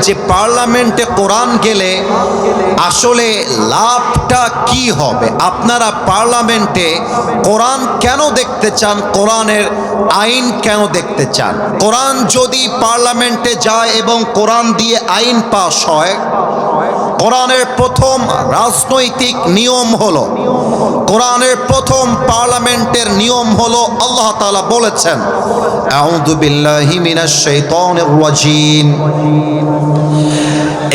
যে পার্লামেন্টে কোরআন গেলে আসলে লাভটা কি হবে। আপনারা পার্লামেন্টে কোরআন কেন দেখতে চান, কোরআনের আইন কেন দেখতে চান? কোরআন যদি পার্লামেন্টে যায় এবং কোরআন দিয়ে আইন পাস হয়, কোরআনের প্রথম রাজনৈতিক নিয়ম হলো, কোরআনের প্রথম পার্লামেন্টের নিয়ম হলো, আল্লাহ তাআলা বলেছেন, আউযু বিল্লাহি মিনাশ শাইতানির রাজীম,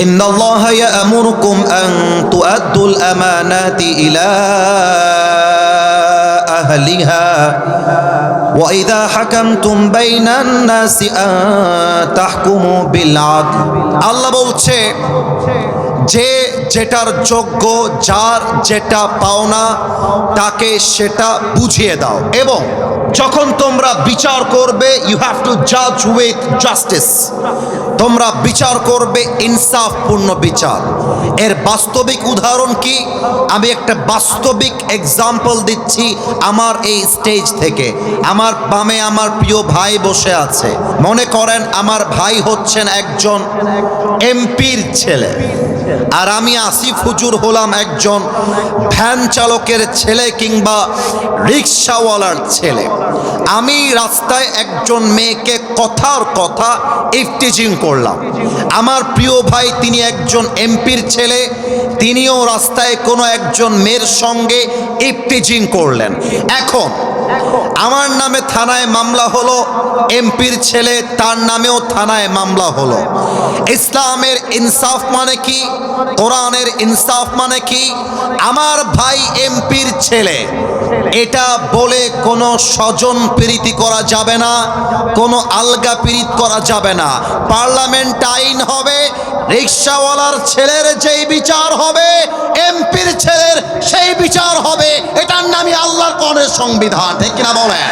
ইন্নাল্লাহা ইয়া'মুরুকুম আন তুআদ্দুল আমানাতি ইলা আহলিহা ওয়া ইযা হাকামতুম বাইনান নাসি আন তাহকুমু বিল আদল। আল্লাহ বলছে, যে যেটার যোগ্য, যার যেটা পাওনা, তাকে সেটা বুঝিয়ে দাও। এবং যখন তোমরা বিচার করবে, ইউ হ্যাভ টু জাজ উইথ জাস্টিস। তোমরা বিচার করবে ইনসাফপূর্ণ বিচার। এর বাস্তবিক উদাহরণ কি? আমি একটা বাস্তবিক এক্সাম্পল দিচ্ছি আমার এই স্টেজ থেকে। আমার বামে আমার প্রিয় ভাই বসে আছে। মনে করেন আমার ভাই হচ্ছেন একজন এমপির ছেলে, আর আমি আসিফ হুজুর হলাম একজন ভ্যান চালকের ছেলে কিংবা রিক্সাওয়ালার ছেলে। আমি রাস্তায় একজন মেয়েকে কথার কথা ইফটিজিং করলাম। আমার প্রিয় ভাই, তিনি একজন এমপির ছেলে, তিনিও রাস্তায় কোনো একজন মেয়ের সঙ্গে ইফটিজিং করলেন। এখন আমার নামে থানায় মামলা হলো, এমপির ছেলে তার নামেও থানায় মামলা হলো। ইসলামের ইনসাফ মানে কি? কোরআনের ইনসাফ মানে কি? আমার ভাই এমপির ছেলে, এটা বলে কোনো স্বজন প্রীতি করা যাবে না, কোনো আলগা প্রীত করা যাবে না। পার্লামেন্ট আইন হবে, রিক্সাওয়ালার ছেলের যেই বিচার হবে, এমপির ছেলের সেই বিচার হবে। এটার নামই আল্লাহর কোরআনের সংবিধান, ঠিক কিনা বলেন?